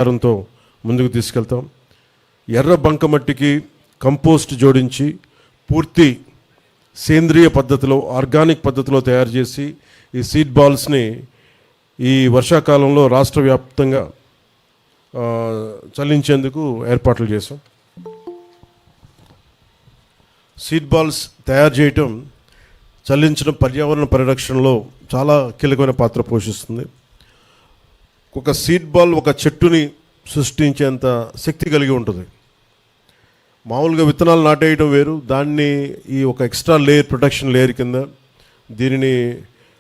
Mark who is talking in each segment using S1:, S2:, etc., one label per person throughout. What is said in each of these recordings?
S1: ఆహారంతో ముందుకు తీసుకెళ్తాం. ఎర్ర బంకమట్టికి కంపోస్ట్ జోడించి పూర్తి సేంద్రియ పద్ధతిలో ఆర్గానిక్ పద్ధతిలో తయారు చేసి ఈ సీడ్ బాల్స్ని ఈ వర్షాకాలంలో రాష్ట్ర వ్యాప్తంగా చల్లించేందుకు ఏర్పాట్లు చేశాం. సీడ్ బాల్స్ తయారు చేయటం, చల్లించడం పర్యావరణ పరిరక్షణలో చాలా కీలకమైన పాత్ర పోషిస్తుంది. ఒక సీడ్ బాల్ ఒక చెట్టుని సృష్టించేంత శక్తి కలిగి ఉంటుంది. మామూలుగా విత్తనాలు నాటేయడం వేరు, దాన్ని ఈ ఒక ఎక్స్ట్రా లేయర్, ప్రొటెక్షన్ లేయర్ కింద దీనిని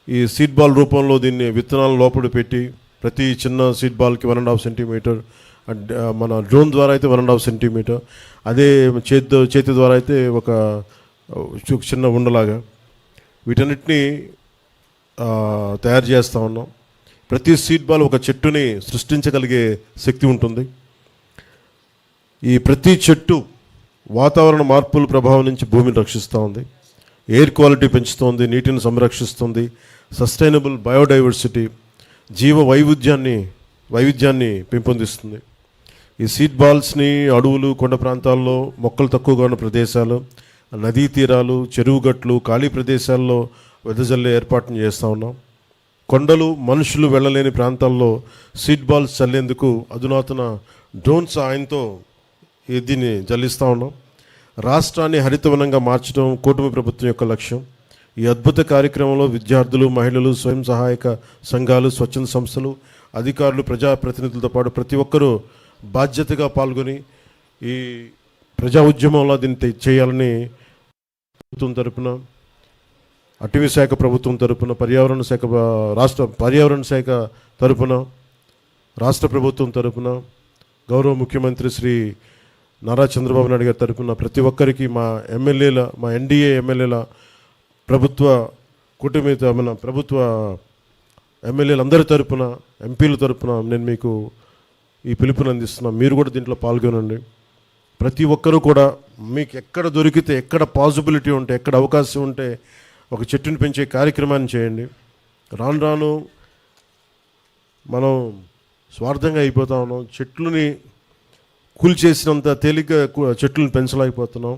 S1: ఈ సీడ్ బాల్ రూపంలో దీన్ని విత్తనాలు లోపల పెట్టి ప్రతి చిన్న సీడ్ బాల్కి 1.5 సెంటీమీటర్, మన డ్రోన్ ద్వారా అయితే 1.5 సెంటీమీటర్, అదే చేతి ద్వారా అయితే ఒక చిన్న ఉండలాగా వీటన్నిటినీ తయారు చేస్తూ ఉన్నాం. ప్రతి సీడ్ బాల్ ఒక చెట్టుని సృష్టించగలిగే శక్తి ఉంటుంది. ఈ ప్రతి చెట్టు వాతావరణ మార్పుల ప్రభావం నుంచి భూమిని రక్షిస్తూ ఉంది, ఎయిర్ క్వాలిటీ పెంచుతుంది, నీటిని సంరక్షిస్తుంది, సస్టైనబుల్ బయోడైవర్సిటీ, జీవ వైవిధ్యాన్ని పెంపొందిస్తుంది. ఈ సీడ్ బాల్స్ని అడవులు, కొండ ప్రాంతాల్లో, మొక్కలు తక్కువగా ఉన్న ప్రదేశాలు, నదీ తీరాలు, చెరువు గట్లు, ఖాళీ ప్రదేశాల్లో వెదజల్లే ఏర్పాటును చేస్తూ ఉన్నాం. కొండలు, మనుషులు వెళ్ళలేని ప్రాంతాల్లో సీడ్ బాల్స్ చల్లేందుకు అధునాతన డ్రోన్ సాయంతో దీన్ని జల్లిస్తూ ఉన్నాం. రాష్ట్రాన్ని హరితవనంగా మార్చడం కూటమి ప్రభుత్వం యొక్క లక్ష్యం. ఈ అద్భుత కార్యక్రమంలో విద్యార్థులు, మహిళలు, స్వయం సహాయక సంఘాలు, స్వచ్ఛంద సంస్థలు, అధికారులు, ప్రజాప్రతినిధులతో పాటు ప్రతి ఒక్కరూ బాధ్యతగా పాల్గొని ఈ ప్రజా ఉద్యమంలో దీన్ని చేయాలని ప్రభుత్వం తరపున, అటవీ శాఖ ప్రభుత్వం తరపున, పర్యావరణ శాఖ తరపున, రాష్ట్ర ప్రభుత్వం తరపున, గౌరవ ముఖ్యమంత్రి శ్రీ నారా చంద్రబాబు నాయుడు గారి తరపున ప్రతి ఒక్కరికి, మా ఎమ్మెల్యేల, మా ఎన్డీఏ ఎమ్మెల్యేల, ప్రభుత్వ ఎమ్మెల్యేలందరి తరపున, ఎంపీల తరపున నేను మీకు ఈ పిలుపుని అందిస్తున్నాను. మీరు కూడా దీంట్లో పాల్గొనండి. ప్రతి ఒక్కరూ కూడా మీకు ఎక్కడ దొరికితే, ఎక్కడ పాసిబిలిటీ ఉంటే, ఎక్కడ అవకాశం ఉంటే ఒక చెట్టుని పెంచే కార్యక్రమాన్ని చేయండి. రాను రాను మనం స్వార్థంగా అయిపోతా ఉన్నాం. చెట్లని కూల్చేసినంత తేలిగ్గా చెట్లను పెంచలేకపోతున్నాం.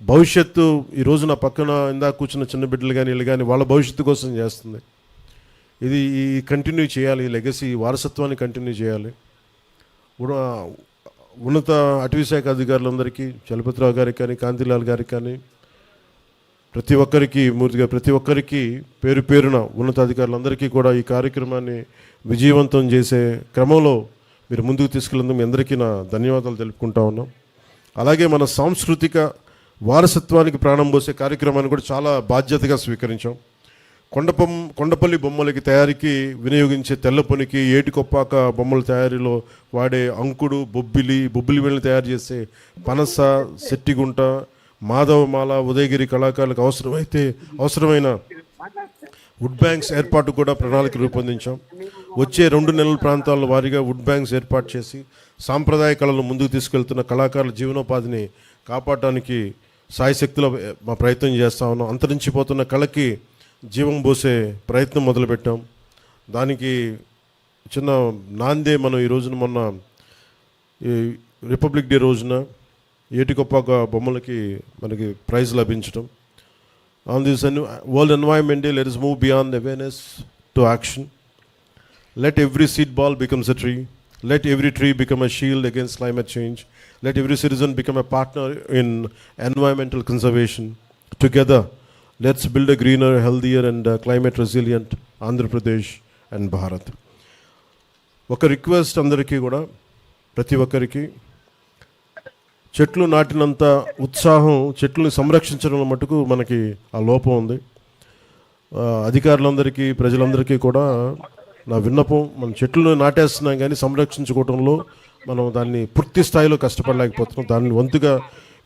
S1: భవిష్యత్తు ఈరోజు నా పక్కన ఇందాక కూర్చున్న చిన్న బిడ్డలు కానీ వీళ్ళు కానీ వాళ్ళ భవిష్యత్తు కోసం చేస్తుంది. ఇది కంటిన్యూ చేయాలి, ఈ లెగసీ, వారసత్వాన్ని కంటిన్యూ చేయాలి. ఉన్నత అటవీ శాఖ అధికారులందరికీ, చలపతిరావు గారికి కానీ, కాంతిలాల్ గారికి కానీ, ప్రతి ఒక్కరికి పేరు పేరున ఉన్నత అధికారులందరికీ కూడా ఈ కార్యక్రమాన్ని విజయవంతం చేసే క్రమంలో మీరు ముందుకు తీసుకెళ్ళినందుకు మీ అందరికీ నా ధన్యవాదాలు తెలుపుకుంటా ఉన్నాం. అలాగే మన సాంస్కృతిక వారసత్వానికి ప్రాణం పోసే కార్యక్రమాన్ని కూడా చాలా బాధ్యతగా స్వీకరించాం. కొండపల్లి బొమ్మలకి తయారీకి వినియోగించే తెల్ల పొనికి, ఏటికొప్పాక బొమ్మల తయారీలో వాడే అంకుడు, బొబ్బిలి వీళ్ళని తయారు చేసే పనస, సెట్టిగుంట, మాధవమాల, ఉదయగిరి కళాకారులకు అవసరమైన వుడ్ బ్యాంక్స్ ఏర్పాటు కూడా ప్రణాళిక రూపొందించాం. వచ్చే 2 నెలల ప్రాంతాల వారీగా వుడ్ బ్యాంక్స్ ఏర్పాటు చేసి సాంప్రదాయ కళలను ముందుకు తీసుకెళ్తున్న కళాకారుల జీవనోపాధిని కాపాడటానికి సాయశక్తిలో మా ప్రయత్నం చేస్తూ ఉన్నాం. అంతరించిపోతున్న కళకి జీవం పోసే ప్రయత్నం మొదలుపెట్టాం. దానికి చిన్న నాందే మనం ఈ రోజున, మొన్న ఈ రిపబ్లిక్ డే రోజున ఏటికొప్పాక బొమ్మలకి మనకి ప్రైజ్ లభించడం. On this World Environment Day, let us move beyond awareness to action. Let every seed ball becomes a tree. Let every tree become a shield against climate change. Let every citizen become a partner in environmental conservation. Together, let's build a greener, healthier and climate resilient Andhra Pradesh and Bharat. ఒక request అందరికీ కూడా, ప్రతి ఒక్కరికి చెట్లు నాటినంత ఉత్సాహం చెట్లను సంరక్షించడం మటుకు మనకి ఆ లోపం ఉంది. అధికారులందరికీ, ప్రజలందరికీ కూడా నా విన్నపం, మనం చెట్లను నాటేస్తున్నాం కానీ సంరక్షించుకోవడంలో మనం దాన్ని పూర్తి స్థాయిలో కష్టపడలేకపోతున్నాం. దాన్ని వంతుగా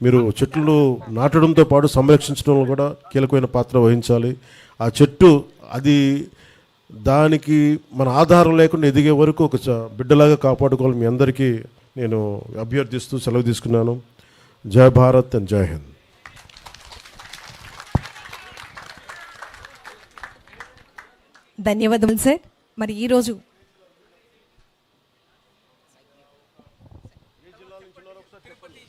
S1: మీరు చెట్లు నాటడంతో పాటు సంరక్షించడంలో కూడా కీలకమైన పాత్ర వహించాలి. ఆ చెట్టు దానికి మన ఆధారం లేకుండా ఎదిగే వరకు ఒక బిడ్డలాగా కాపాడుకోవాలి. మీ అందరికీ నేను అభ్యర్థిస్తూ సెలవు తీసుకున్నాను. జై భారత్ అండ్ జై హింద్.
S2: ధన్యవాదాలు సార్. మరి ఈరోజు
S1: నుంచి ఉన్నారు ఒకసారి చెప్పండి.